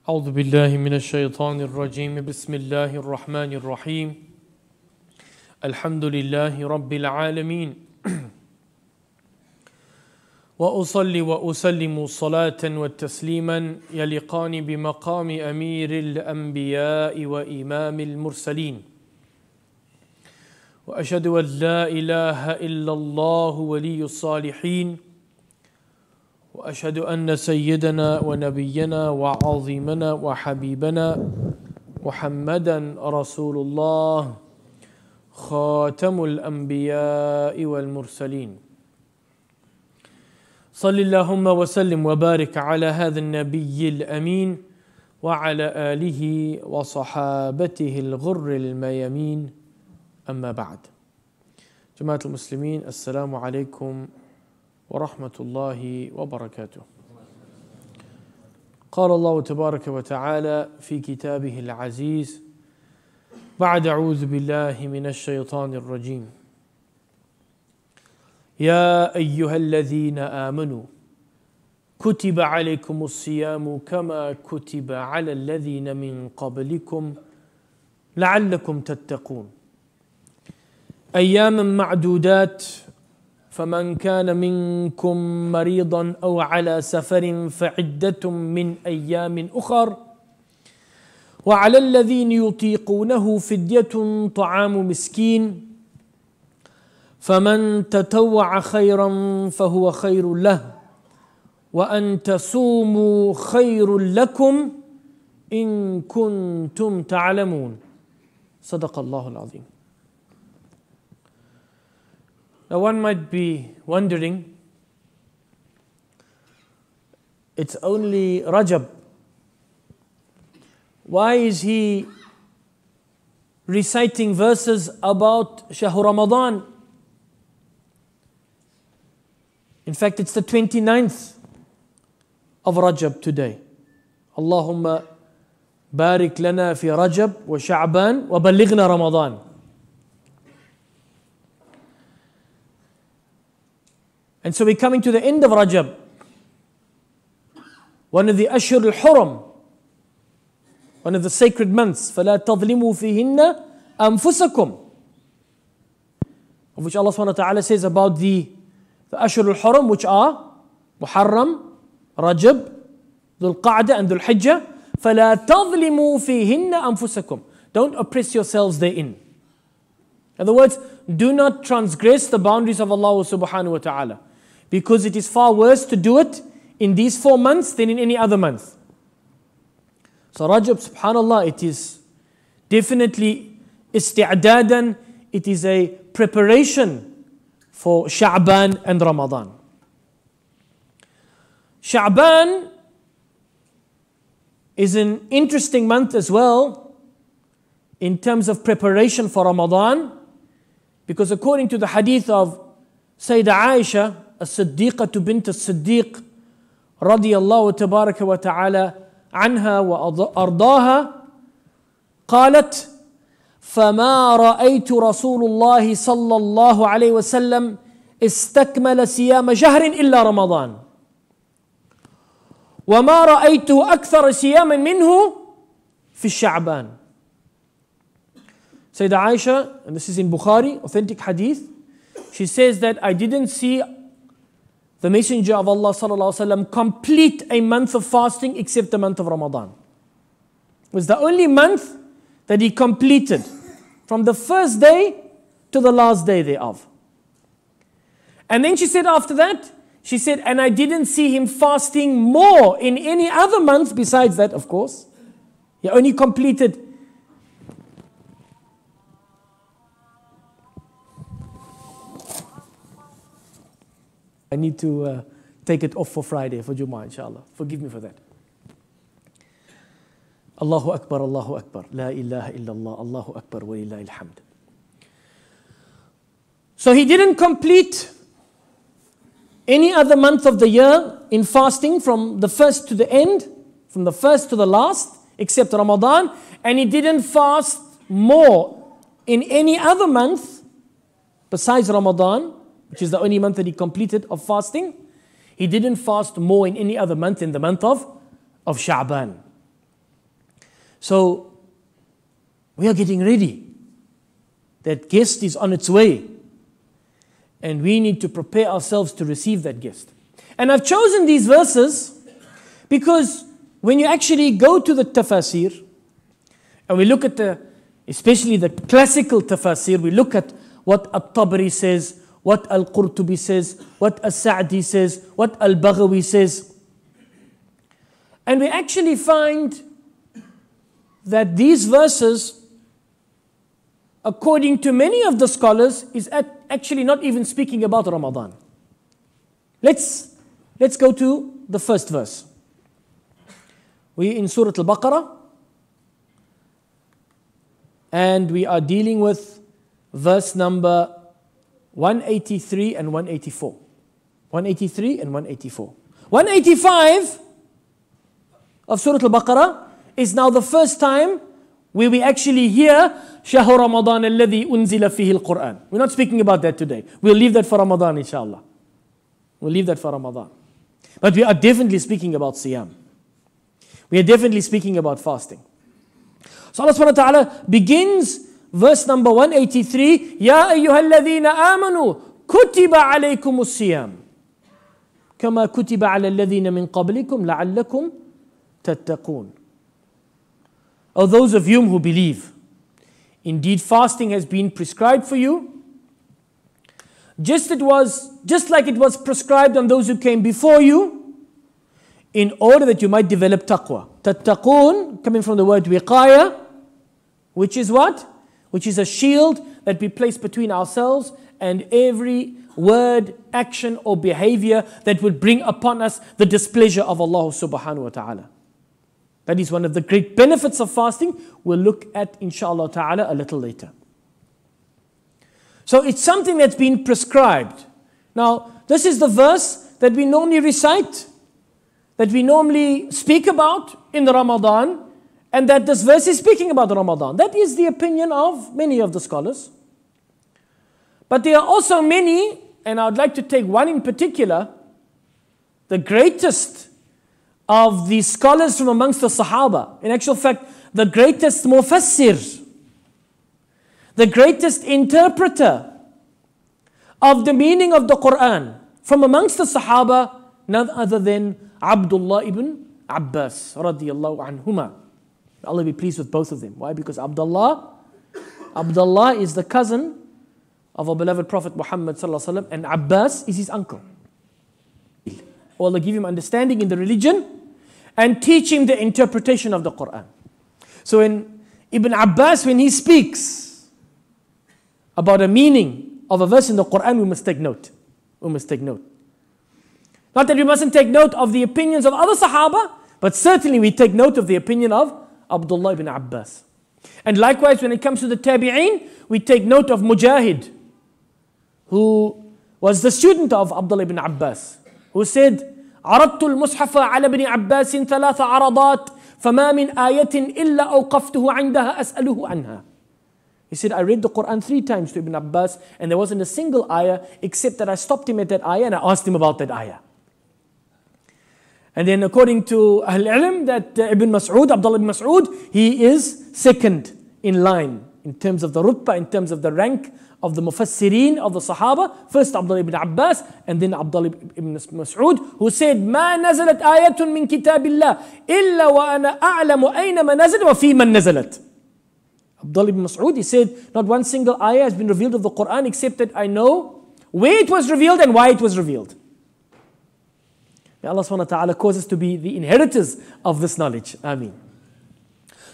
أعوذ بالله من الشيطان الرجيم بسم الله الرحمن الرحيم الحمد لله رب العالمين وأصلي وأسلم صلاة وتسليما يليقان بمقام أمير الأنبياء وإمام المرسلين وأشهد أن لا إله إلا الله ولي الصالحين وأشهد أن سيدنا ونبينا وعظيمنا وحبيبنا محمدا رسول الله خاتم الأنبياء والمرسلين صل اللهم وسلم وبارك على هذا النبي الأمين وعلى آله وصحابته الغر الميامين أما بعد جماعة المسلمين السلام عليكم ورحمة الله وبركاته. قال الله تبارك وتعالى في كتابه العزيز بعد أعوذ بالله من الشيطان الرجيم يا أيها الذين آمنوا كتب عليكم الصيام كما كتب على الذين من قبلكم لعلكم تتقون أياما معدودات فمن كان منكم مريضا أو على سفر فعدة من أيام أخر وعلى الذين يطيقونه فدية طعام مسكين فمن تطوع خيرا فهو خير له وأن تصوموا خير لكم إن كنتم تعلمون صدق الله العظيم. Now one might be wondering, it's only Rajab. Why is he reciting verses about Shahr Ramadan? In fact, it's the 29th of Rajab today. Allahumma barik lana fi Rajab wa Sha'ban wa ballighna Ramadan. And so we're coming to the end of Rajab, one of the Ashhur al-Huram, one of the sacred months. فَلَا تَظْلِمُوا فِيهِنَّ أَنفُسَكُمْ, of which Allah subhanahu wa ta'ala says about the Ashhur al-Huram, which are Muharram, Rajab, Dhul Qa'dah and Dhul Hijjah. فَلَا تَظْلِمُوا فِيهِنَّ أَنفُسَكُمْ, don't oppress yourselves therein. In other words, do not transgress the boundaries of Allah subhanahu wa ta'ala, because it is far worse to do it in these 4 months than in any other month. So Rajab, subhanallah, it is definitely isti'dadan, it is a preparation for Sha'ban and Ramadan. Sha'ban is an interesting month as well in terms of preparation for Ramadan, because according to the hadith of Sayyidah Aisha as-Siddiqah bint as-Siddiq radiyallahu tabaraka wa ta'ala عنها وأرضاها قالت فما رأيت رسول الله صلى الله عليه وسلم استكمل صيام شهر إلا رمضان وما رأيت أكثر صياما منه في الشعبان. Sayyidah Aisha, and this is in Bukhari, authentic hadith, she says that I didn't see the Messenger of Allah sallallahu alaihi wasallam complete a month of fasting except the month of Ramadan. It was the only month that he completed from the first day to the last day thereof. And then she said after that, she said, and I didn't see him fasting more in any other month besides that, of course. He only completed I need to take it off for Friday, for Jumu'ah, inshallah. Forgive me for that. Allahu Akbar, Allahu Akbar. La ilaha illallah, Allahu Akbar, wa lillahi alhamd. So he didn't complete any other month of the year in fasting from the first to the end, from the first to the last, except Ramadan. And he didn't fast more in any other month besides Ramadan, which is the only month that he completed of fasting. He didn't fast more in any other month in the month of Sha'ban. So we are getting ready. That guest is on its way. And we need to prepare ourselves to receive that guest. And I've chosen these verses because when you actually go to the tafasir, and we look at especially the classical tafasir, we look at what At-Tabari says, what Al-Qurtubi says, what As-Sa'di says, what Al-Baghawi says. And we actually find that these verses, according to many of the scholars, is actually not even speaking about Ramadan. Let's go to the first verse. We in Surah Al-Baqarah, and we are dealing with verse number 183 and 184. 183 and 184. 185 of Surah Al-Baqarah is now the first time where we actually hear شهر رمضان الذي أنزل فيه القرآن. We're not speaking about that today. We'll leave that for Ramadan, inshallah. We'll leave that for Ramadan. But we are definitely speaking about Siyam. We are definitely speaking about fasting. So Allah subhanahu wa ta'ala begins verse number 183. يا أيها الذين آمنوا كتب عليكم الصيام كما كتب على الذين من قبلكم لعلكم تتقون. O those of you who believe, indeed fasting has been prescribed for you, just like it was prescribed on those who came before you, in order that you might develop taqwa. Tattaqoon, coming from the word wiqaya, which is what? Which is a shield that we place between ourselves and every word, action or behavior that would bring upon us the displeasure of Allah subhanahu wa ta'ala. That is one of the great benefits of fasting. We'll look at inshallah ta'ala a little later. So it's something that's been prescribed. Now, this is the verse that we normally recite, that we normally speak about in the Ramadan, and that this verse is speaking about Ramadan. That is the opinion of many of the scholars. But there are also many, and I would like to take one in particular, the greatest of the scholars from amongst the Sahaba. In actual fact, the greatest mufassir, the greatest interpreter of the meaning of the Quran from amongst the Sahaba, none other than Abdullah ibn Abbas radiyallahu anhuma. Allah be pleased with both of them. Why? Because Abdullah is the cousin of our beloved Prophet Muhammad sallallahu alaihi wasallam, and Abbas is his uncle. Allah give him understanding in the religion and teach him the interpretation of the Quran. So when Ibn Abbas, when he speaks about a meaning of a verse in the Quran, we must take note. We must take note. Not that we mustn't take note of the opinions of other Sahaba, but certainly we take note of the opinion of Abdullah ibn Abbas. And likewise, when it comes to the Tabi'een, we take note of Mujahid, who was the student of Abdullah ibn Abbas, who said, عرضت المصحف على ابن عباس 3 عرضات فما من آية إلا أوقفته عندها أسأله عنها. He said, I read the Quran 3 times to Ibn Abbas, and there wasn't a single ayah except that I stopped him at that ayah and I asked him about that ayah. And then according to Ahl Ilm, that Ibn Mas'ud, Abdullah ibn Mas'ud, he is second in line in terms of the rutbah, in terms of the rank of the mufassirin of the Sahaba. First Abdullah ibn Abbas, and then Abdullah ibn Mas'ud, who said, ما نزلت آية من كتاب الله إلا وأنا أعلم أينما نزلت وفي من نزلت. Abdullah ibn Mas'ud, he said, not one single ayah has been revealed of the Quran except that I know where it was revealed and why it was revealed. May Allah subhanahu wa ta'ala cause us to be the inheritors of this knowledge. Ameen.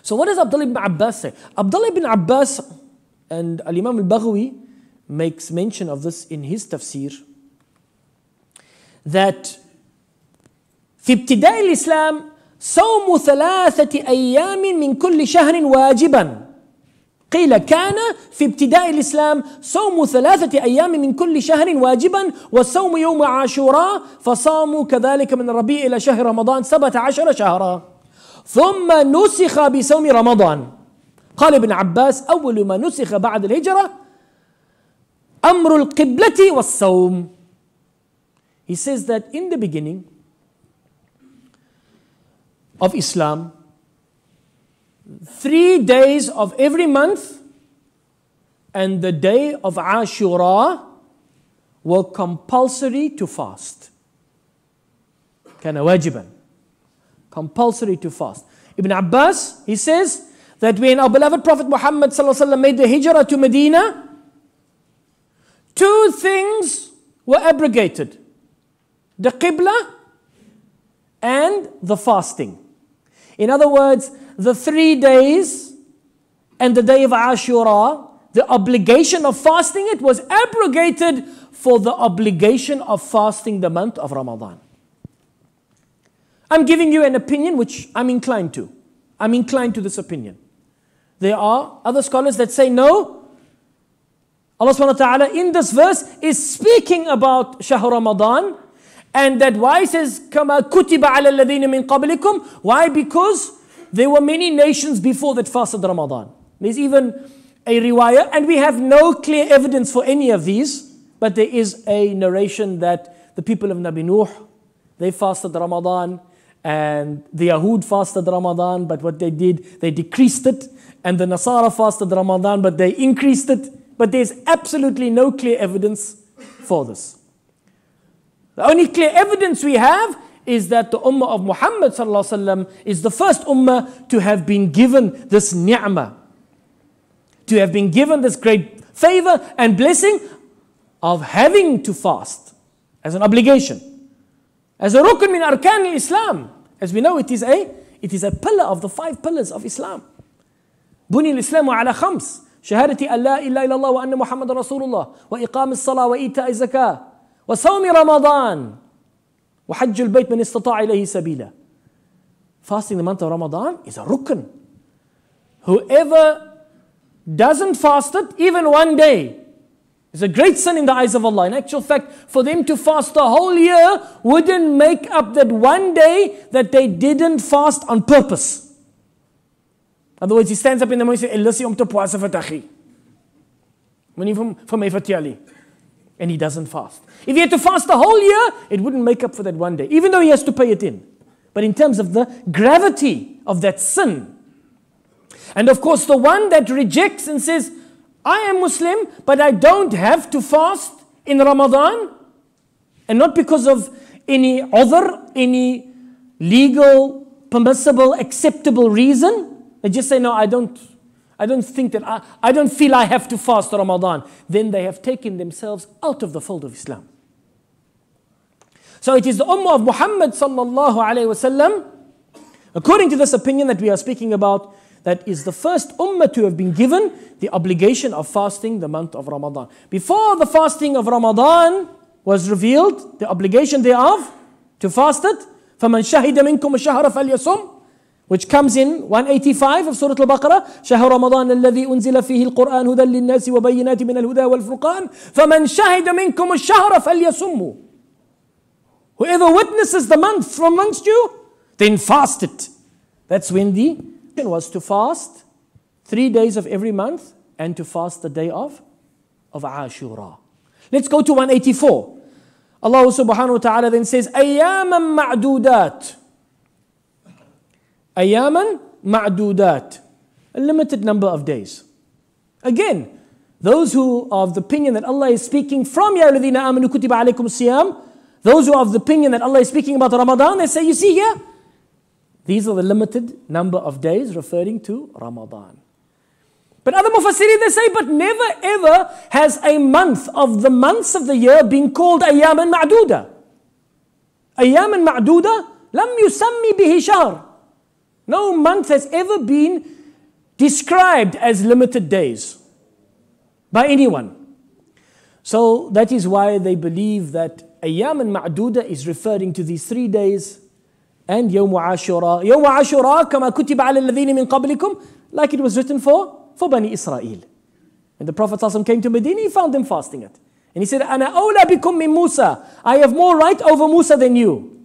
So what does Abdullah ibn Abbas say? Abdullah ibn Abbas, and Al-Imam al-Baghawi makes mention of this in his tafsir, that في ابتداء الإسلام صوم 3 أيام من كل شهر واجبا. قيل كان في ابتداء الإسلام صوم 3 أيام من كل شهر واجبا والصوم يوم عاشوراء فصاموا كذلك من الربيع إلى شهر رمضان 17 شهرا ثم نسخ بصوم رمضان. قال ابن عباس أول ما نسخ بعد الهجرة أمر القبلة والصوم. He says that in the beginning of Islam, 3 days of every month and the day of Ashura were compulsory to fast. كان واجبا. Compulsory to fast. Ibn Abbas, he says that when our beloved Prophet Muhammad ﷺ made the hijrah to Medina, 2 things were abrogated. The Qibla and the fasting. In other words, the 3 days and the day of Ashura, the obligation of fasting it was abrogated for the obligation of fasting the month of Ramadan. I'm giving you an opinion which I'm inclined to. I'm inclined to this opinion. There are other scholars that say no. Allah subhanahu wa ta'ala in this verse is speaking about Shahr Ramadan, and that why it says كَمَا كُتِبَ عَلَى الَّذِينَ مِنْ قَبْلِكُمْ. Why? Because there were many nations before that fasted Ramadan. There's even a riwayah, and we have no clear evidence for any of these, but there is a narration that the people of Nabi Nuh, they fasted Ramadan, and the Yahud fasted Ramadan, but what they did, they decreased it, and the Nasara fasted Ramadan, but they increased it. But there's absolutely no clear evidence for this. The only clear evidence we have is that the Ummah of Muhammad ﷺ is the first Ummah to have been given this ni'mah, to have been given this great favor and blessing of having to fast as an obligation, as a rukn min arkan al-Islam. As we know, it is a pillar of the 5 pillars of Islam. Buni al-Islamu ala khams. شهادة أن لا إله إلا الله وأن محمد رسول الله وإقام الصلاة وإيتاء الزكاة وصوم رمضان وحج البيت من استطاع إليه سبيلا. Fasting the month of Ramadan is a rukn. Whoever doesn't fast it even one day is a great sin in the eyes of Allah. In actual fact, for them to fast the whole year wouldn't make up that one day that they didn't fast on purpose. Otherwise, he stands up in the morning and says, "Elisi om te puasa vir taggie." Moenie vir my vertel nie. And he doesn't fast. If he had to fast the whole year, it wouldn't make up for that one day, even though he has to pay it in. But in terms of the gravity of that sin, and of course, the one that rejects and says, "I am Muslim, but I don't have to fast in Ramadan," and not because of any other, any legal, permissible, acceptable reason. They just say, "No, I don't think that I don't feel I have to fast Ramadan." Then they have taken themselves out of the fold of Islam. So it is the Ummah of Muhammad sallallahu alayhi wasallam, according to this opinion that we are speaking about, that is the first Ummah to have been given the obligation of fasting the month of Ramadan. Before the fasting of Ramadan was revealed, the obligation thereof to fast it, فَمَنْ شَهِدَ مِنْكُمُ الشَّهْرَ فَلْيَصُمْ, which comes in 185 of Surah Al-Baqarah, شهر رمضان الذي أنزل فيه القرآن هدى للناس وبينات من الهدى والفرقان فمن شهد منكم الشهر فليصمه. Whoever witnesses the month from amongst you, then fast it. That's when the was to fast 3 days of every month and to fast the day of Ashura. Let's go to 184. Allah subhanahu wa ta'ala then says, أياما معدودات. Ayaman ma'dudat, a limited number of days. Again, those who are of the opinion that Allah is speaking from Ya alladhina amanu kutiba alaykum siyam, those who are of the opinion that Allah is speaking about Ramadan, they say, you see here, these are the limited number of days referring to Ramadan. But other mufassirin, they say, but never ever has a month of the months of the year been called Ayaman ma'duda. Ayaman ma'duda, lam yusammi bihi shahr. No month has ever been described as limited days by anyone. So that is why they believe that Ayyam al-Ma'duda is referring to these 3 days and Yawm Ashura. Yawm Ashura, kama kutiba ala alladhina min qablikum, like it was written for Bani Israel. When the Prophet ﷺ came to Medina, he found them fasting it. And he said, Ana awla bikum min Musa. I have more right over Musa than you.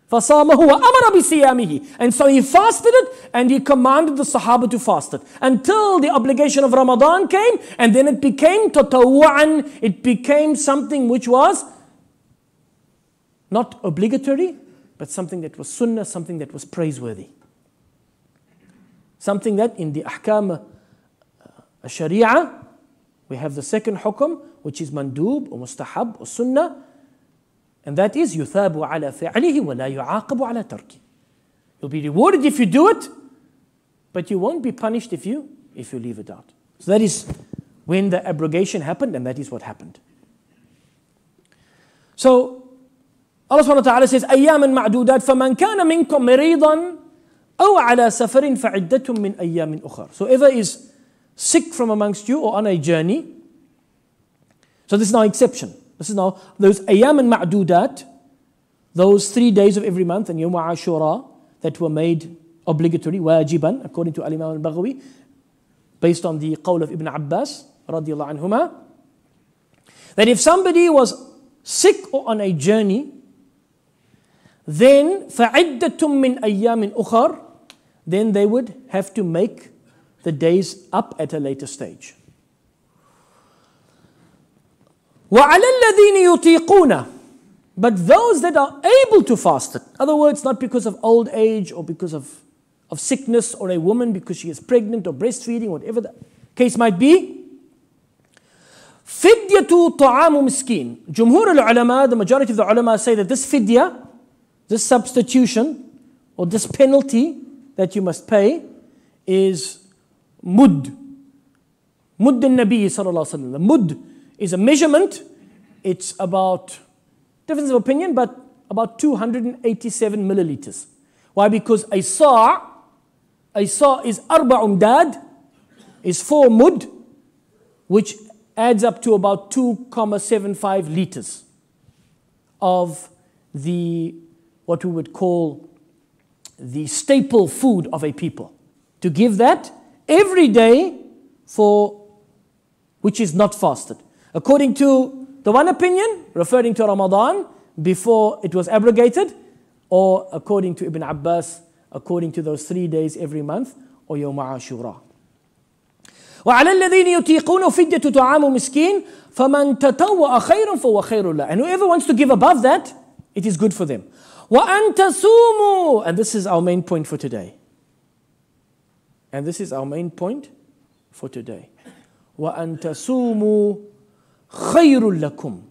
فَصَامَهُ وَأَمَرَ بِصِيَامِهِ. And so he fasted it and he commanded the Sahaba to fast it until the obligation of Ramadan came, and then it became tatawwa'an, it became something which was not obligatory, but something that was sunnah, something that was praiseworthy. something that in the ahkam sharia, we have the second hukum, which is mandub or mustahab or sunnah, and that is يُثَابُ عَلَى فِعْلِهِ وَلَا يُعَاقَبُ عَلى تَرْكِهِ. You'll be rewarded if you do it, but you won't be punished if you leave it out. So that is when the abrogation happened, and that is what happened. So Allah subhanahu wa ta'ala says, أَيَّامًا مَعْدُودَاتٍ فَمَنْ كَانَ مِنْكُمْ مَرِيضًا أَوْ عَلَى سَفَرٍ فَعِدَّةٌ مِّنْ أَيَّامٍ أُخَرٍ. So whoever is sick from amongst you or on a journey, so this is now exception. This is now those أَيَّامًا مَعْدُودَات, those 3 days of every month, and Yawm Ashura, that were made obligatory, wajiban, according to Al-Imam al-Baghawi, based on the qawl of Ibn Abbas, radiallahu anhuma, that if somebody was sick or on a journey, then فَعِدَّةٌ مِّنْ أَيَّامٍ أُخَرٍ, then they would have to make the days up at a later stage. وَعَلَى الَّذِينَ يُطِيقُونَ, but those that are able to fast it, in other words, not because of old age or because of sickness, or a woman because she is pregnant or breastfeeding, whatever the case might be, فِدْيَةُ طَعَامُ مِسْكِينٍ. Jumhur al-ulama, the majority of the ulama say that this fidya, this substitution or this penalty that you must pay is mud. Mud al-Nabi sallallahu alaihi wasallam. The mud is a measurement. It's about, difference of opinion, but about 287 milliliters. Why? Because a sa' is arba' umdad, is 4 mud, which adds up to about 2.75 liters of the, what we would call the staple food of a people. To give that every day for which is not fasted. According to the one opinion, referring to Ramadan before it was abrogated, or according to Ibn Abbas, according to those 3 days every month, or Yawm Ashura. وَعَلَى الَّذِينَ يُطِيقُونَ فِدْيَةُ طَعَامُ مِسْكِينٍ فَمَنْ تَطَوَّعَ خَيْرًا فَهُوَ خَيْرٌ لَهُ. And whoever wants to give above that, it is good for them. وَأَنْ تَصُومُوا, and this is our main point for today. And this is our main point for today. وَأَنْ تَصُومُوا خَيْرٌ لَكُمْ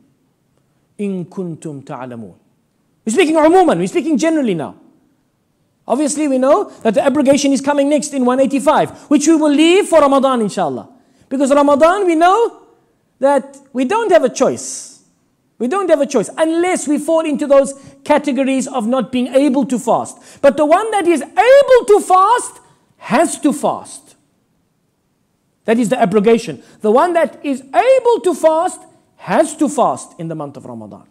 إِن كُنْتُمْ تَعْلَمُونَ. We're speaking umuman, we're speaking generally now. Obviously we know that the abrogation is coming next in 185, which we will leave for Ramadan inshallah. Because Ramadan, we know that we don't have a choice. We don't have a choice unless we fall into those categories of not being able to fast. But the one that is able to fast has to fast. That is the abrogation. The one that is able to fast has to fast in the month of Ramadan.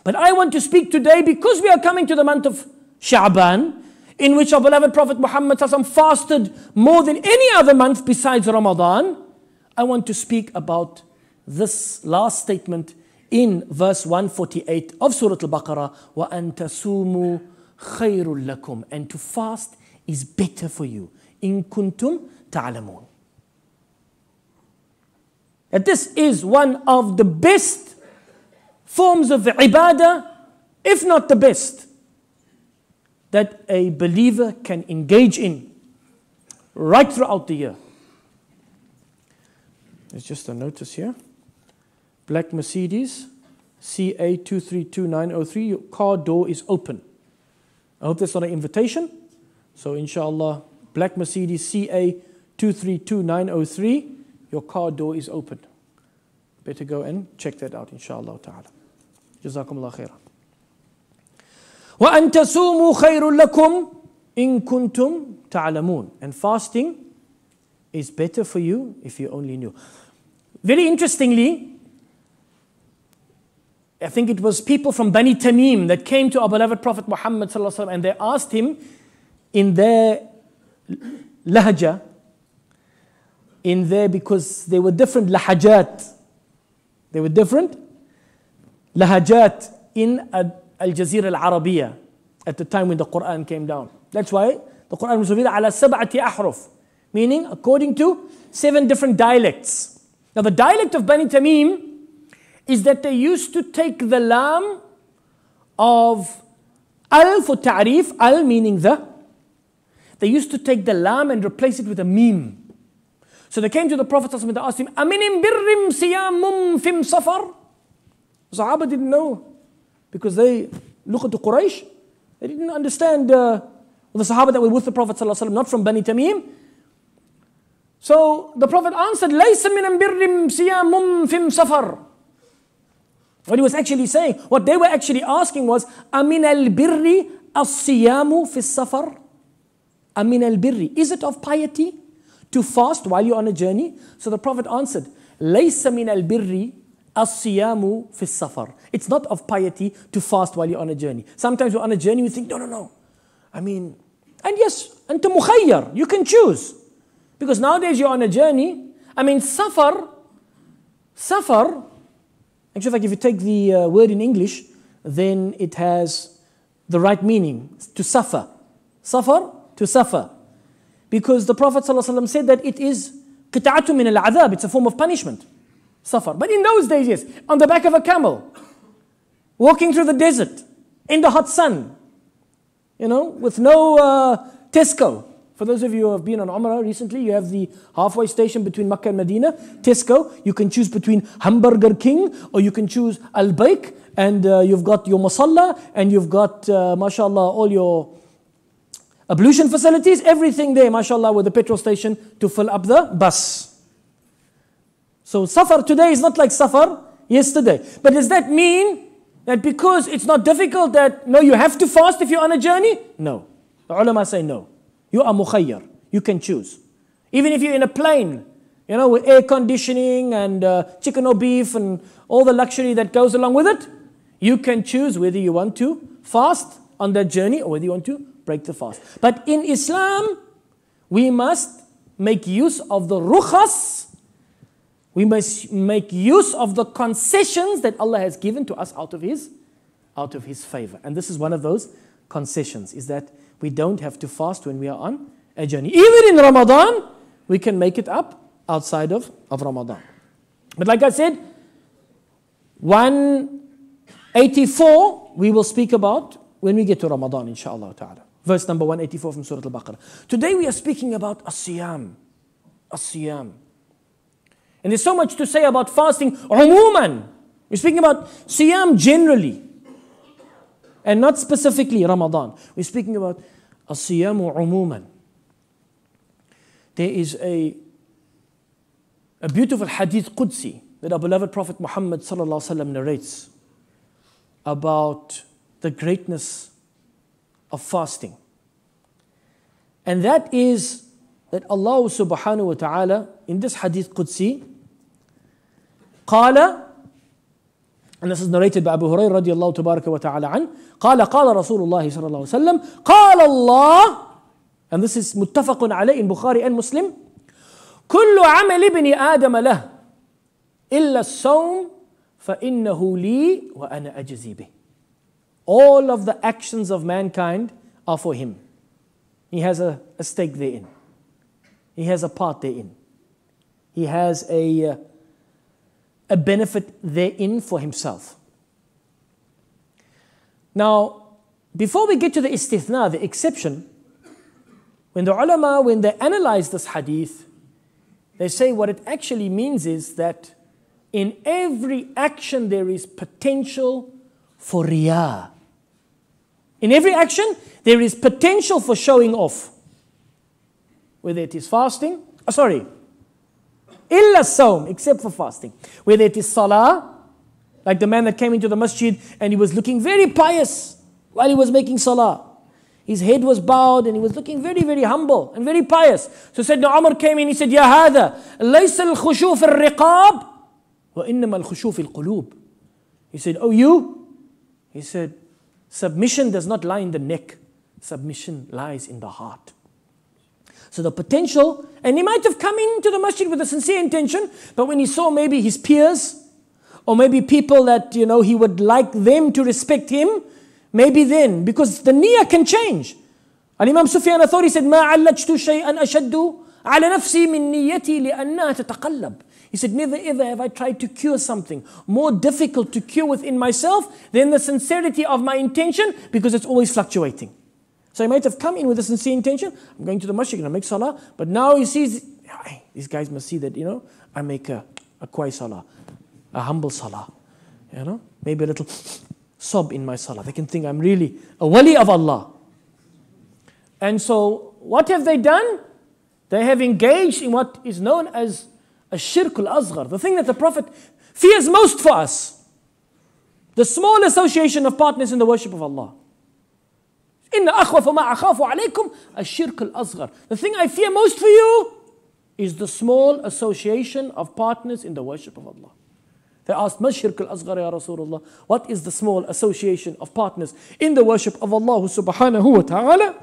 But I want to speak today, because we are coming to the month of Sha'ban, in which our beloved Prophet Muhammad fasted more than any other month besides Ramadan. I want to speak about this last statement in verse 148 of Surah Al-Baqarah, وَأَن تَصُومُوا خَيْرٌ لَكُمْ, and to fast is better for you, إِن كُنتُمْ تَعْلَمُونَ. That this is one of the best forms of ibadah, if not the best, that a believer can engage in right throughout the year. There's just a notice here. Black Mercedes, CA 232903, your car door is open. I hope that's not an invitation. So inshallah, Black Mercedes, CA 232903, your car door is open. Better go and check that out, inshallah ta'ala. Jazakumullah khairan. وَأَن تَصُومُوا خَيْرٌ لَكُمْ إِن كُنْتُمْ تَعْلَمُونَ. And fasting is better for you if you only knew. Very interestingly, I think it was people from Bani Tamim that came to our beloved Prophet Muhammad ﷺ, and they asked him in their lahja, in there, because there were different lahajat. There were different lahajat in Al-Jazira Al-Arabiya at the time when the Quran came down. That's why the Quran was revealed ala sab'ati ahruf, meaning according to 7 different dialects. Now the dialect of Bani Tamim is that they used to take the lam of al for ta'rif, al meaning the. they used to take the lam and replace it with a meme. So they came to the Prophet and they asked him, Aminim birrim siyamum fim safar? The Sahaba didn't know, because they look at the Quraysh, they didn't understand the Sahaba that were with the Prophet ﷺ, not from Bani Tamim. So the Prophet answered, Laysa min birrim siyamum fim safar. What he was actually saying, what they were actually asking was, Amin al-birri as-siyamu fi safar? Amin al-birri, is it of piety to fast while you're on a journey? So the Prophet answered, Laysa min al-birri as-siyamu fi safar. It's not of piety to fast while you're on a journey. Sometimes we're on a journey, we think, no. And yes, anta mukhayyar, you can choose. Because nowadays you're on a journey. Safar, actually, like if you take the word in English, then it has the right meaning, to suffer. Safar, to suffer. Because the Prophet ﷺ said that it is qita'atu min al-'adhab, it's a form of punishment. Safar. But in those days, yes, on the back of a camel, walking through the desert, in the hot sun, with no Tesco. For those of you who have been on Umrah recently, you have the halfway station between Makkah and Medina, Tesco. You can choose between Hamburger King, or you can choose Al-Baik, and you've got your Masalla, and you've got, mashallah, all your ablution facilities, everything there, mashallah, with the petrol station to fill up the bus. So Safar today is not like Safar yesterday. But does that mean that because it's not difficult that, no, you have to fast if you're on a journey? No. The ulama say no. You are mukhayyar. You can choose. Even if you're in a plane, with air conditioning and chicken or beef and all the luxury that goes along with it, you can choose whether you want to fast on that journey or whether you want to break the fast. But in Islam, we must make use of the rukhas. We must make use of the concessions that Allah has given to us out of His favor. And this is one of those concessions, is that we don't have to fast when we are on a journey. Even in Ramadan, we can make it up outside of Ramadan. But like I said, 184 we will speak about when we get to Ramadan, inshallah ta'ala. Verse number 184 from Surah Al-Baqarah. Today we are speaking about as-siyam. As-siyam. And there's so much to say about fasting. Umuman. We're speaking about siyam generally. And not specifically Ramadan. We're speaking about as-siyamu umuman. There is a beautiful hadith Qudsi that our beloved Prophet Muhammad sallallahu alaihi wasallam narrates about the greatness of fasting. And that is that Allah subhanahu wa ta'ala in this hadith Qudsi قال, and this is narrated by Abu Hurairah radiallahu tabaraka wa ta'ala an, قال رسول الله صلى الله عليه وسلم قال الله, and this is muttafaqun alayh in Bukhari and Muslim, كل عمل ابن آدم له إلا الصوم فإنه لي وأنا أجزي به. All of the actions of mankind are for him. He has a stake therein. He has a part therein. He has a benefit therein for himself. Now, before we get to the istithna, the exception, when the ulama, when they analyze this hadith, they say what it actually means is that in every action there is potential for riyah. In every action there is potential for showing off. Whether it is fasting, illa sawm, except for fasting. Whether it is salah, like the man that came into the masjid and he was looking very pious while he was making salah. His head was bowed and he was looking very, very humble and very pious. So Sayyidina Umar came in, he said, Ya hadha, laysa al-khushu fi al-riqab, wa innama al-khushu fi al-qulub. He said, oh you? He said, submission does not lie in the neck. Submission lies in the heart. So the potential, and he might have come into the masjid with a sincere intention, but when he saw maybe his peers, or maybe people that, he would like them to respect him, maybe then, because the niyyah can change. Al-Imam Sufyan al-Thawri said, مَا عَلَّجْتُ شَيْئًا أَشَدُّ عَلَى نَفْسِي مِن نِيَّتِي لِأَنَّهَا تَتَقَلَّبْ. He said, never ever have I tried to cure something more difficult to cure within myself than the sincerity of my intention, because it's always fluctuating. So he might have come in with a sincere intention. I'm going to the masjid and I make salah. But now he sees, hey, these guys must see that, I make a quiet salah, a humble salah. Maybe a little sob in my salah. They can think I'm really a wali of Allah. And so what have they done? They have engaged in what is known as a shirk al-asghar, the thing that the Prophet fears most for us. The small association of partners in the worship of Allah. Inna akhwafa ma akhafu alaykum ash-shirk al-asghar. The thing I fear most for you is the small association of partners in the worship of Allah. They asked, Ma shirk al-asghar ya Rasulullah? What is the small association of partners in the worship of Allah subhanahu wa ta'ala?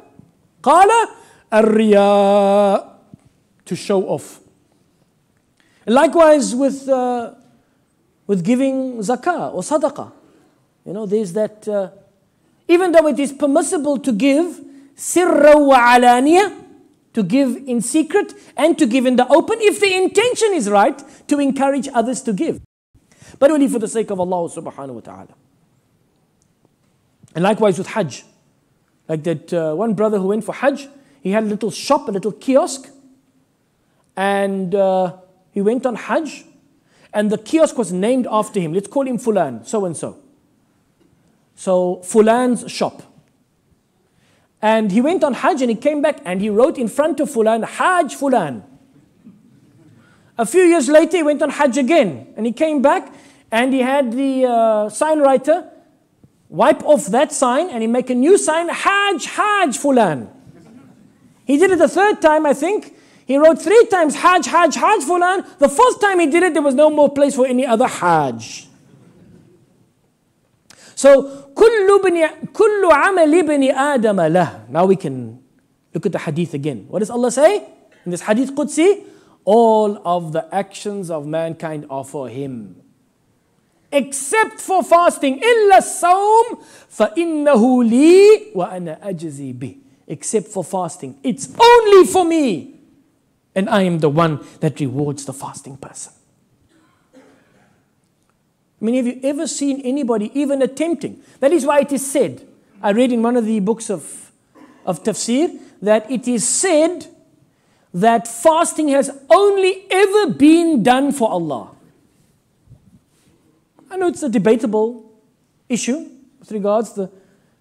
Qala ar-riya, to show off. Likewise with giving zakah or sadaqah. There's that, even though it is permissible to give sirra wa alaniya, to give in secret and to give in the open, if the intention is right, to encourage others to give. But only for the sake of Allah subhanahu wa ta'ala. And likewise with Hajj. Like that one brother who went for Hajj, he had a little shop, a little kiosk. And he went on Hajj. And the kiosk was named after him. Let's call him Fulan, so and so. So Fulan's shop. And he went on Hajj and he came back and he wrote in front of Fulan, Hajj Fulan. A few years later he went on Hajj again. And he came back and he had the sign writer wipe off that sign and he make a new sign, Hajj Fulan. He did it the third time, I think. He wrote 3 times Hajj Fulan. The fourth time he did it, there was no more place for any other Hajj. So, كل عمل ابن آدم له. Now we can look at the hadith again. What does Allah say? In this hadith Qudsi, all of the actions of mankind are for him. Except for fasting. إلا الصوم فإنه لي وأنا أجزي به. Except for fasting. It's only for me. And I am the one that rewards the fasting person. I mean, have you ever seen anybody even attempting? That is why it is said, I read in one of the books of tafsir, that it is said that fasting has only ever been done for Allah. I know it's a debatable issue with regards, the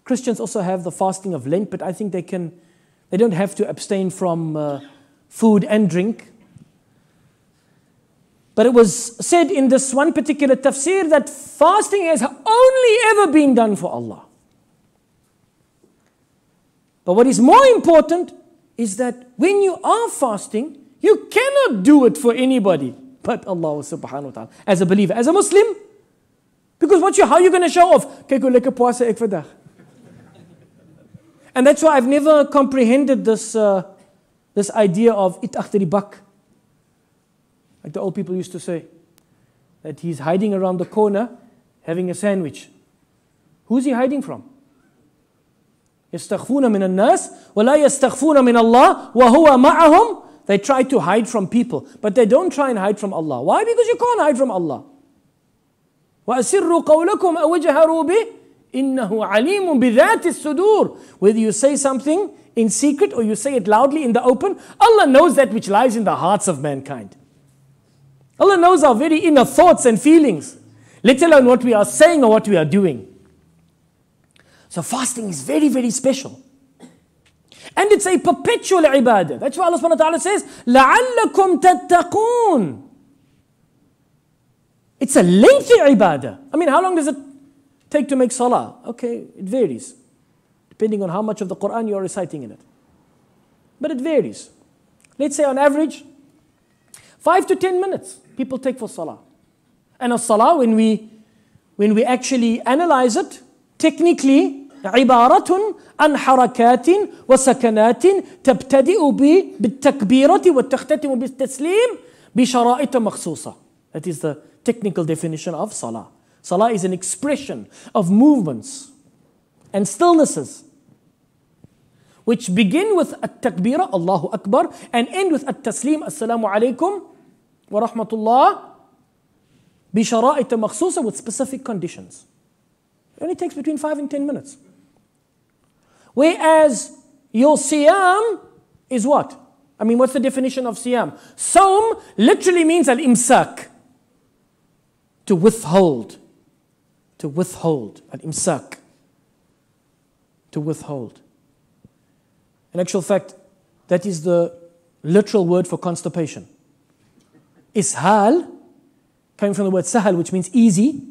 Christians also have the fasting of Lent, but I think they don't have to abstain from food and drink. But it was said in this one particular tafsir that fasting has only ever been done for Allah. But what is more important is that when you are fasting, you cannot do it for anybody but Allah subhanahu wa ta'ala. As a believer, as a Muslim, because how are you going to show off? Kyk hoe lekker puasa ek vandag. And that's why I've never comprehended this idea of eat achter die bak. Like the old people used to say, that he's hiding around the corner having a sandwich. Who's he hiding from? يستخفون من الناس ولا يستخفون من الله وهو معهم. They try to hide from people, but they don't try and hide from Allah. Why? Because you can't hide from Allah. وَأَسِرُّوا قَوْلَكُمْ أَوْ اجْهَرُوا بِهِ إِنَّهُ عَلِيمٌ بِذَاتِ الصُّدُورِ. Whether you say something in secret or you say it loudly in the open, Allah knows that which lies in the hearts of mankind. Allah knows our very inner thoughts and feelings, let alone what we are saying or what we are doing. So fasting is very, very special. And it's a perpetual ibadah. That's why Allah subhanahu wa ta'ala says, لَعَلَّكُمْ تَتَّقُونَ. It's a lengthy ibadah. I mean, how long does it take to make salah? Okay, it varies, depending on how much of the Quran you are reciting in it. But it varies. Let's say on average, 5 to 10 minutes people take for salah. And a salah, when we actually analyze it, technically, عبارة عن حركات وسكنات تبتدئ بالتكبيرة وتختتم بالتسليم بشرائط مخصوصة. That is the technical definition of salah. Salah is an expression of movements and stillnesses which begin with at-takbira, Allahu Akbar, and end with at-taslim, Assalamu alaikum wa rahmatullah, بشرائط مخصوصة, with specific conditions. It only takes between 5 and 10 minutes. Whereas your siyam is what? I mean, what's the definition of siyam? Sawm literally means al-imsak. To withhold. To withhold. Al-imsak. To withhold. In actual fact, that is the literal word for constipation. Ishal, coming from the word sahal, which means easy,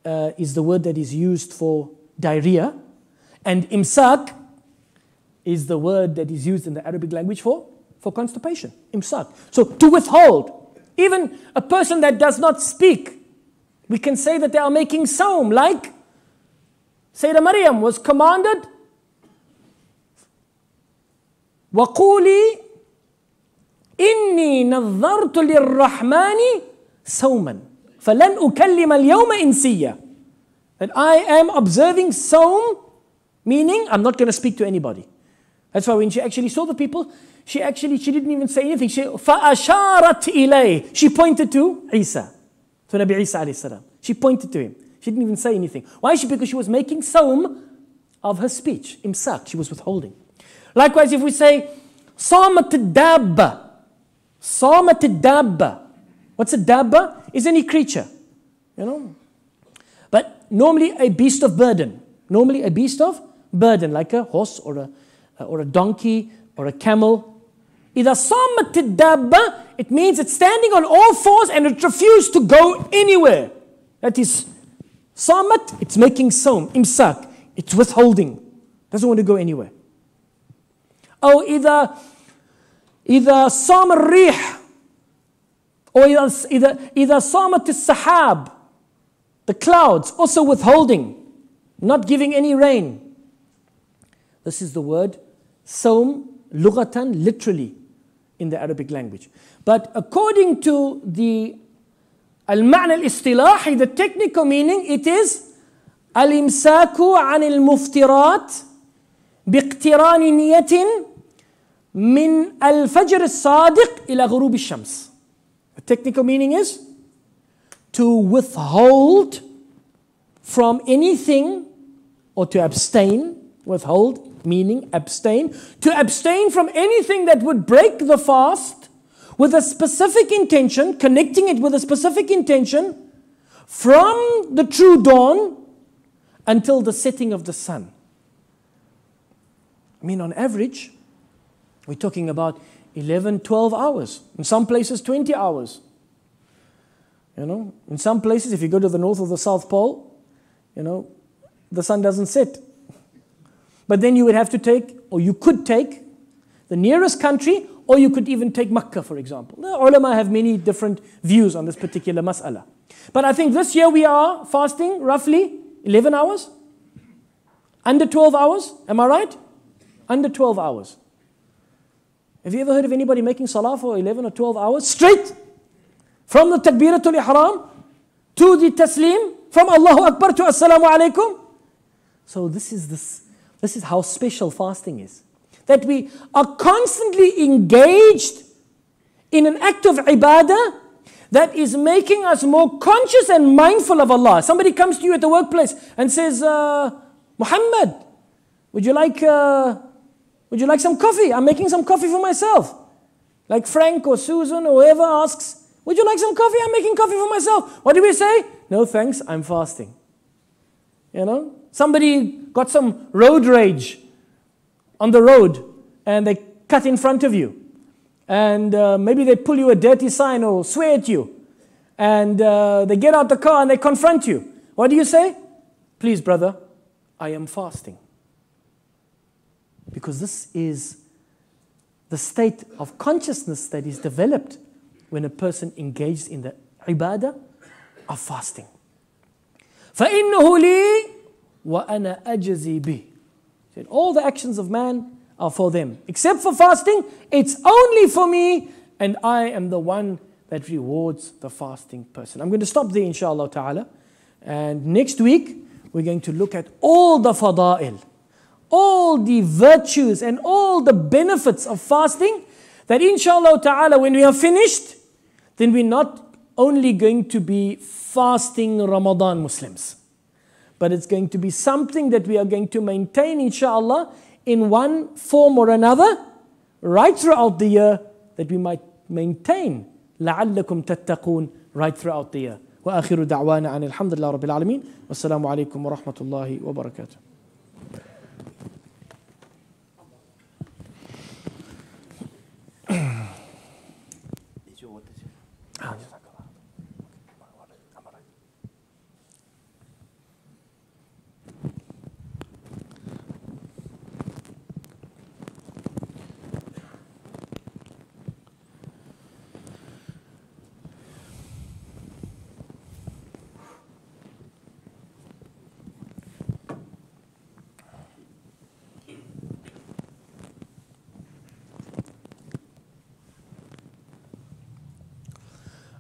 is the word that is used for diarrhea. And imsak is the word that is used in the Arabic language for constipation. Imsak. So to withhold. Even a person that does not speak, we can say that they are making sawm, like Sayyidah Maryam was commanded, وَقُولِي إِنِّي نَظَّرْتُ لِلرَّحْمَنِ سَوْمًا فَلَنْ أُكَلِّمَ الْيَوْمَ إِنسِيًّا. That I am observing sawm, meaning I'm not going to speak to anybody. That's why when she actually saw the people, she didn't even say anything. فَأَشَارَتْ إِلَيْهِ. She pointed to Isa, to Nabi Isa alayhi salam. She pointed to him. She didn't even say anything. Why? Because she was making sawm of her speech. Imsak, she was withholding. Likewise, if we say, صَامَتِ الدَّابَّةِ. صَامَتِ الدَّابَّةِ. What's a dabba? Is any creature. You know? But normally a beast of burden. Normally a beast of burden, like a horse or a donkey or a camel. إِذَا صَامَتِ الدَّابَّةِ, it means it's standing on all fours and it refused to go anywhere. That is samat, it's making sawm. Imsak, it's withholding. Doesn't want to go anywhere. أو إذا صام الريح or إذا صامت السحاب, the clouds, also withholding, not giving any rain. This is the word sawm, lughatan, literally in the Arabic language. But according to the al-ma'na al-istilahi, the technical meaning, it is al-imsaku an al-muftirat biqtirani niyatin min al-fajr al-sadiq ila ghurub al-shams. The technical meaning is to withhold from anything or to abstain. Withhold meaning abstain. To abstain from anything that would break the fast with a specific intention, connecting it with a specific intention from the true dawn until the setting of the sun. I mean, on average, we're talking about 11, 12 hours. In some places, 20 hours. You know, in some places, if you go to the North or the South Pole, you know, the sun doesn't set. But then you would have to take, or you could take, the nearest country, or you could even take Makkah, for example. The ulama have many different views on this particular mas'ala. But I think this year we are fasting roughly 11 hours. Under 12 hours, am I right? Under 12 hours. Have you ever heard of anybody making salah for 11 or 12 hours? Straight from the Takbiratul Ihram to the Taslim, from Allahu Akbar to Assalamu Alaikum. So this is how special fasting is. That we are constantly engaged in an act of ibadah that is making us more conscious and mindful of Allah. Somebody comes to you at the workplace and says, Muhammad, would you like some coffee? I'm making some coffee for myself. Like Frank or Susan or whoever asks, would you like some coffee? I'm making coffee for myself. What do we say? No thanks, I'm fasting. You know? Somebody got some road rage on the road and they cut in front of you. And maybe they pull you a dirty sign or swear at you. And they get out the car and they confront you. What do you say? Please, brother, I am fasting. Because this is the state of consciousness that is developed when a person engages in the ibadah of fasting. فَإِنَّهُ لِي وَأَنَا أَجْزِي بِهِ. All the actions of man are for them. Except for fasting, it's only for me, and I am the one that rewards the fasting person. I'm going to stop there, inshallah ta'ala. And next week, we're going to look at all the fada'il, all the virtues and all the benefits of fasting, that inshallah ta'ala, when we are finished, then we're not only going to be fasting Ramadan Muslims, but it's going to be something that we are going to maintain, inshallah, in one form or another right throughout the year, that we might maintain لعلكم تتقون right throughout the year. وآخر دعوانا عن الحمد لله رب العالمين والسلام عليكم ورحمة الله وبركاته.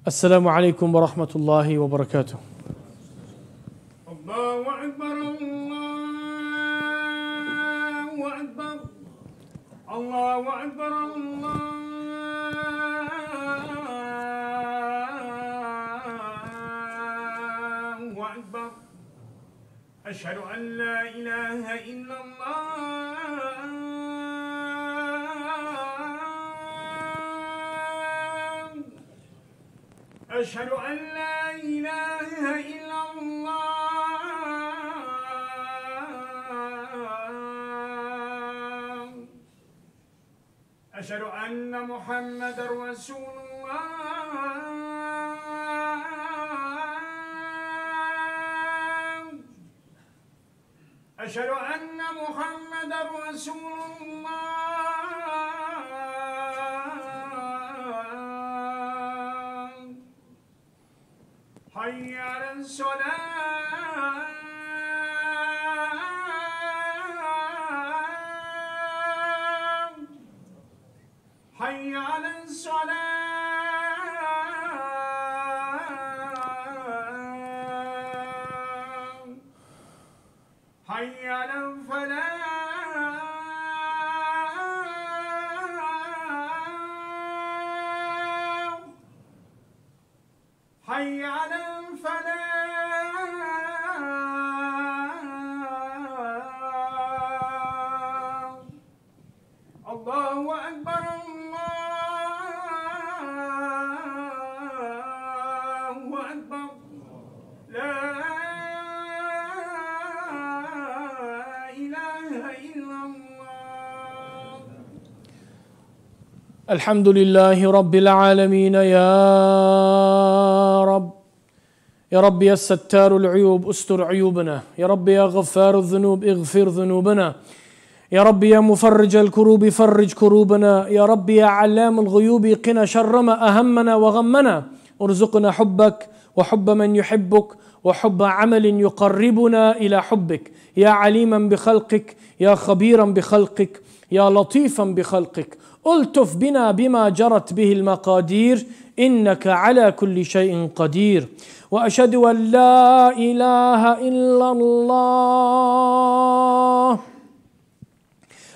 السلام عليكم ورحمة الله وبركاته. الله أكبر الله أكبر الله أكبر الله أكبر أشهد أن لا إله إلا الله أشهد أن لا إله إلا الله أشهد أن محمدا رسول الله أشهد أن محمدا رسول الله حي على الصلاة حي على الصلاة حي على الفلاح حي على الفلاح الله أكبر الله أكبر لا إله إلا الله. الحمد لله رب العالمين. يا رب يا ستار العيوب استر عيوبنا، يا رب يا غفار الذنوب اغفر ذنوبنا، يا رب يا مفرج الكروب فرج كروبنا، يا رب يا علام الغيوب قنا شر ما أهمنا وغمنا، ارزقنا حبك وحب من يحبك وحب عمل يقربنا إلى حبك، يا عليما بخلقك، يا خبيرا بخلقك، يا لطيفا بخلقك، ألطف بنا بما جرت به المقادير إنك على كل شيء قدير. وأشهد أن لا إله إلا الله.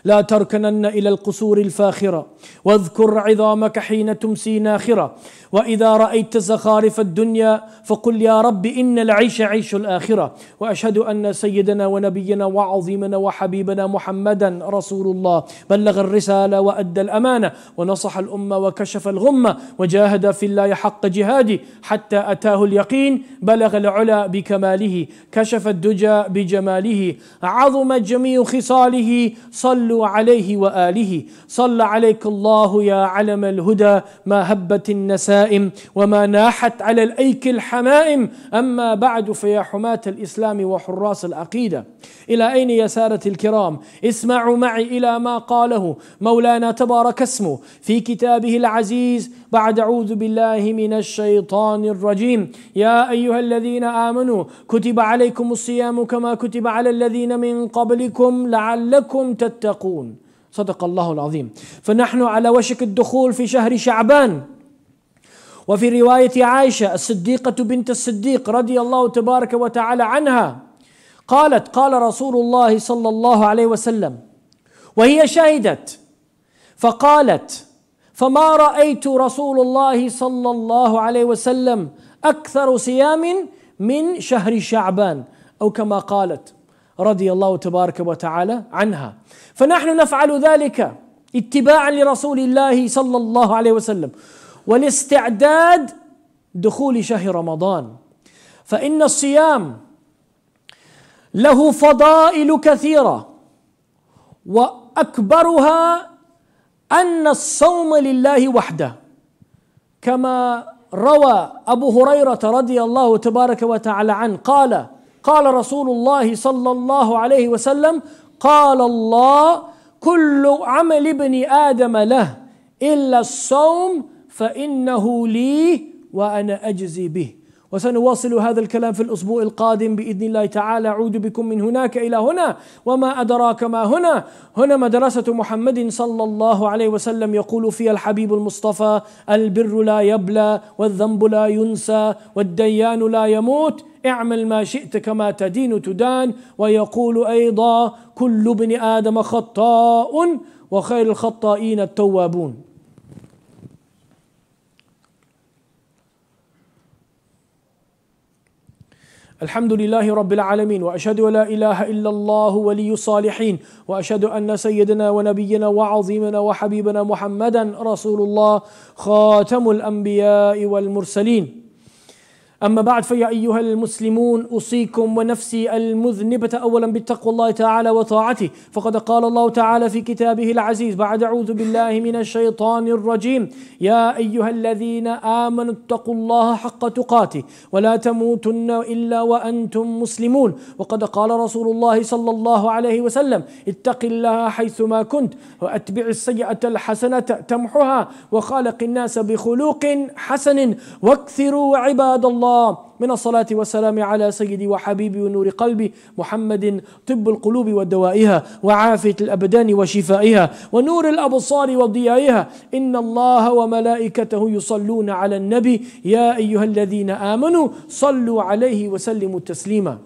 لا تركنن إلى القصور الفاخرة واذكر عظامك حين تمسي ناخرة، وإذا رأيت زخارف الدنيا فقل يا رب إن العيش عيش الآخرة. وأشهد أن سيدنا ونبينا وعظيمنا وحبيبنا محمدا رسول الله بلغ الرسالة وأدى الأمانة ونصح الأمة وكشف الغمة وجاهد في الله حق جهاده حتى أتاه اليقين، بلغ العلا بكماله كشف الدجى بجماله عظم جميع خصاله، صلوا عليه وآله. صلى عليك الله يا علم الهدى ما هبت النسائم وما ناحت على الأيك الحمائم، أما بعد فيا حماة الإسلام وحراس العقيدة، إلى أين يا سادة الكرام؟ اسمعوا معي إلى ما قاله مولانا تبارك اسمه في كتابه العزيز بعد أعوذ بالله من الشيطان الرجيم: يا أيها الذين آمنوا كتب عليكم الصيام كما كتب على الذين من قبلكم لعلكم تتقون. صدق الله العظيم. فنحن على وشك الدخول في شهر شعبان، وفي رواية عائشة الصديقة بنت الصديق رضي الله تبارك وتعالى عنها قالت: قال رسول الله صلى الله عليه وسلم وهي شهدت فقالت: فما رأيت رسول الله صلى الله عليه وسلم أكثر صيام من شهر شعبان، أو كما قالت: رضي الله تبارك وتعالى عنها. فنحن نفعل ذلك اتباعا لرسول الله صلى الله عليه وسلم والاستعداد دخول شهر رمضان. فإن الصيام له فضائل كثيرة، وأكبرها أن الصوم لله وحده، كما روى أبو هريرة رضي الله تبارك وتعالى عنه قال رسول الله صلى الله عليه وسلم: قال الله: كل عمل ابن آدم له إلا الصوم فإنه لي وأنا أجزي به. وسنواصل هذا الكلام في الأسبوع القادم بإذن الله تعالى. أعود بكم من هناك إلى هنا، وما أدراك ما هنا. هنا مدرسة محمد صلى الله عليه وسلم، يقول فيها الحبيب المصطفى: البر لا يبلى، والذنب لا ينسى، والديان لا يموت، اعمل ما شئت كما تدين تدان. ويقول أيضا: كل ابن آدم خطاء وخير الخطائين التوابون. الحمد لله رب العالمين، وأشهد أن لا إله إلا الله ولي الصالحين، وأشهد أن سيدنا ونبينا وعظيمنا وحبيبنا محمدا رسول الله خاتم الأنبياء والمرسلين. أما بعد، فيا أيها المسلمون، أوصيكم ونفسي المذنبة أولا بتقوى الله تعالى وطاعته. فقد قال الله تعالى في كتابه العزيز بعد: أعوذ بالله من الشيطان الرجيم: يا أيها الذين آمنوا اتقوا الله حق تقاته ولا تموتن إلا وأنتم مسلمون. وقد قال رسول الله صلى الله عليه وسلم: اتق الله حيثما كنت، وأتبع السيئة الحسنة تمحها، وخالق الناس بخلق حسن، واكثروا عباد الله من الصلاة والسلام على سيدي وحبيبي ونور قلبي محمد، طب القلوب ودوائها، وعافية الأبدان وشفائها، ونور الأبصار وضيائها. إن الله وملائكته يصلون على النبي، يا أيها الذين آمنوا صلوا عليه وسلموا تسليما.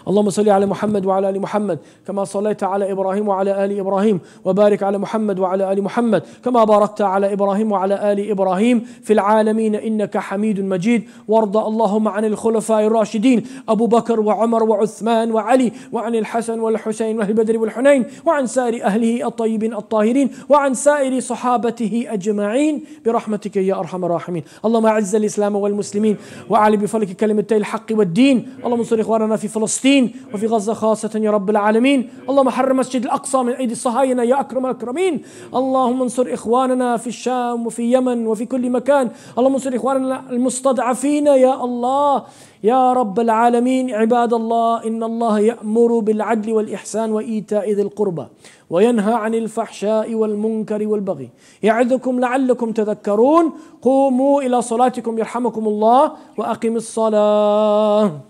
اللهم صل على محمد وعلى آل محمد كما صليت على إبراهيم وعلى آل إبراهيم، وبارك على محمد وعلى آل محمد كما باركت على إبراهيم وعلى آل إبراهيم في العالمين إنك حميد مجيد. وارض اللهم عن الخلفاء الراشدين أبو بكر وعمر وعثمان وعلي، وعن الحسن والحسين وأهل بدر والحنين، وعن سائر أهله الطيبين الطاهرين، وعن سائر صحابته أجمعين برحمتك يا أرحم الراحمين. اللهم أعز الإسلام والمسلمين، وأعلي بفضلك كلمتي الحق والدين. اللهم انصر إخواننا في فلسطين وفي غزة خاصة يا رب العالمين. اللهم حرر مسجد الأقصى من أيدي الصهاينة يا أكرم الأكرمين. اللهم انصر إخواننا في الشام وفي يمن وفي كل مكان. اللهم انصر إخواننا المستضعفين يا الله يا رب العالمين. عباد الله، إن الله يأمر بالعدل والإحسان وإيتاء ذي القربى، وينهى عن الفحشاء والمنكر والبغي، يعظكم لعلكم تذكرون. قوموا إلى صلاتكم يرحمكم الله، وأقم الصلاة.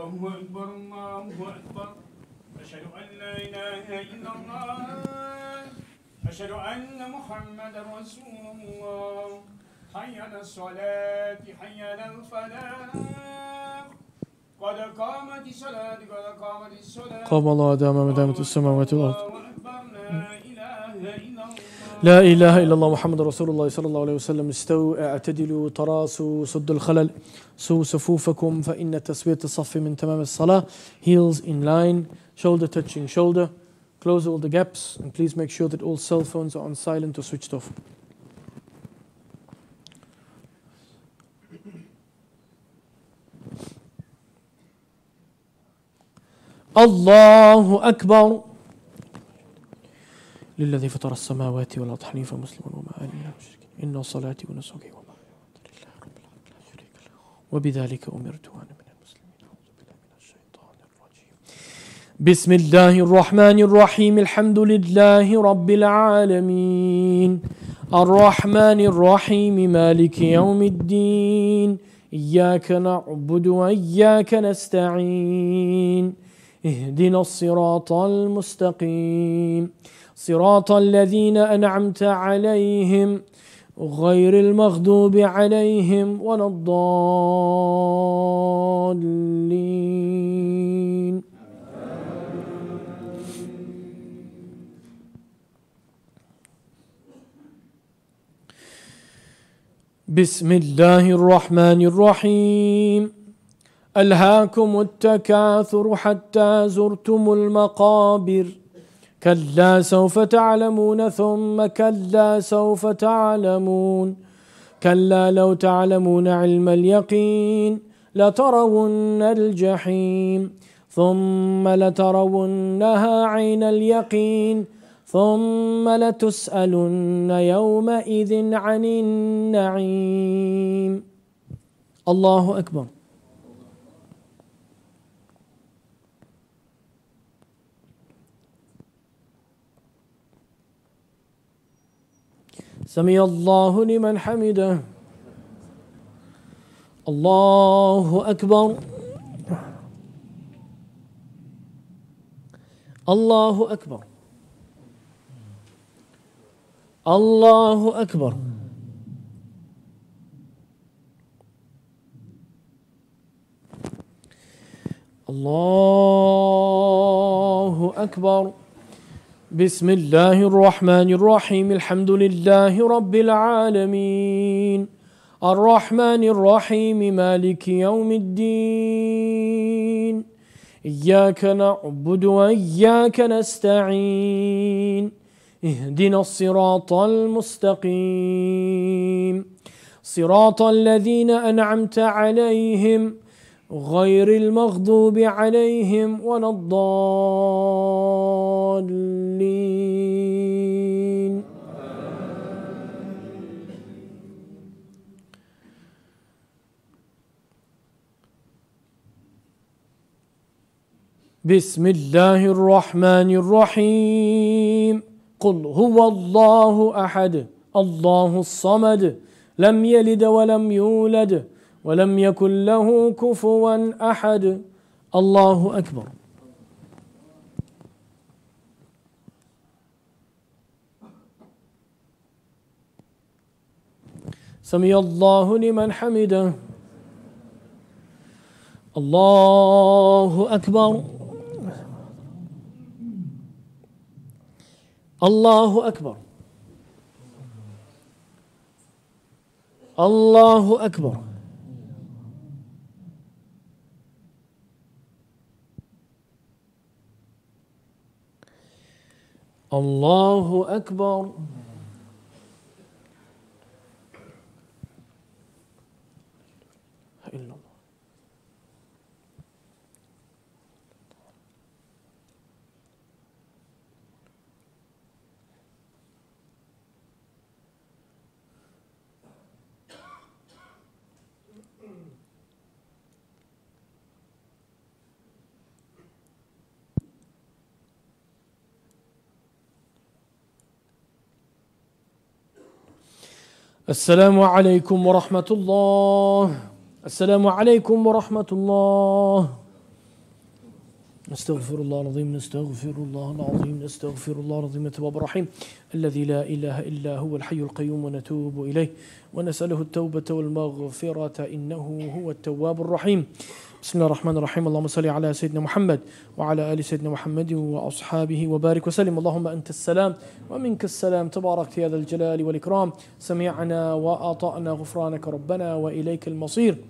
الله أكبر الله أكبر. أشهد أن لا إله إلا الله، أشهد أن محمدا رسول الله. حي على الصلاة، حي على الفلاح، قد قامت الصلاة، قد قامت الصلاة. قام الله دام ما دامت السماوات والأرض. لا إله إلا الله، لا إله إلا الله محمد رسول الله صلى الله عليه وسلم. استووا، اعتدلوا، تراصوا، سدوا الخلل، سووا صفوفكم، فإن تسوية الصف من تمام الصلاة. Heels in line, shoulder touching shoulder. Close all the gaps, and please make sure that all cell phones are on silent or switched off. الله أكبر. للذي فطر السماوات والأرض حنيفا مسلما وما أنا من المشركين، إن صلاتي ونسكي ومحياي لله رب العالمين لا شريك له، وبذلك أمرت وأنا من المسلمين. أعوذ بالله من الشيطان الرجيم. بسم الله الرحمن الرحيم. الحمد لله رب العالمين، الرحمن الرحيم، مالك يوم الدين، إياك نعبد وإياك نستعين، اهدنا الصراط المستقيم، صراط الذين أنعمت عليهم غير المغضوب عليهم ولا الضالين. بسم الله الرحمن الرحيم. ألهاكم التكاثر حتى زرتم المقابر كلا سوف تعلمون ثم كلا سوف تعلمون كلا لو تعلمون علم اليقين لترون الجحيم ثم لترونها عين اليقين ثم لتسألن يومئذ عن النعيم. الله أكبر. سمع الله لمن حمده. الله أكبر. الله أكبر. الله أكبر. الله أكبر. بسم الله الرحمن الرحيم. الحمد لله رب العالمين الرحمن الرحيم مالك يوم الدين إياك نعبد وإياك نستعين اهدنا الصراط المستقيم صراط الذين أنعمت عليهم غير المغضوب عليهم ولا الضالين. بسم الله الرحمن الرحيم. قل هو الله أحد الله الصمد لم يلد ولم يولد ولم يكن له كفوا أحد. الله أكبر. سمع الله لمن حمده. الله أكبر. الله أكبر. الله أكبر. الله أكبر. إلا الله. السلام عليكم ورحمة الله. السلام عليكم ورحمة الله. نستغفر الله العظيم نستغفر الله العظيم نستغفر الله العظيم التواب الرحيم الذي لا إله إلا هو الحي القيوم ونتوب إليه ونسأله التوبة والمغفرة إنه هو التواب الرحيم. بسم الله الرحمن الرحيم. اللهم صل على سيدنا محمد وعلى آل سيدنا محمد وأصحابه وبارك وسلم. اللهم أنت السلام ومنك السلام تبارك يا ذا الجلال والإكرام. سمعنا وأطعنا غفرانك ربنا وإليك المصير.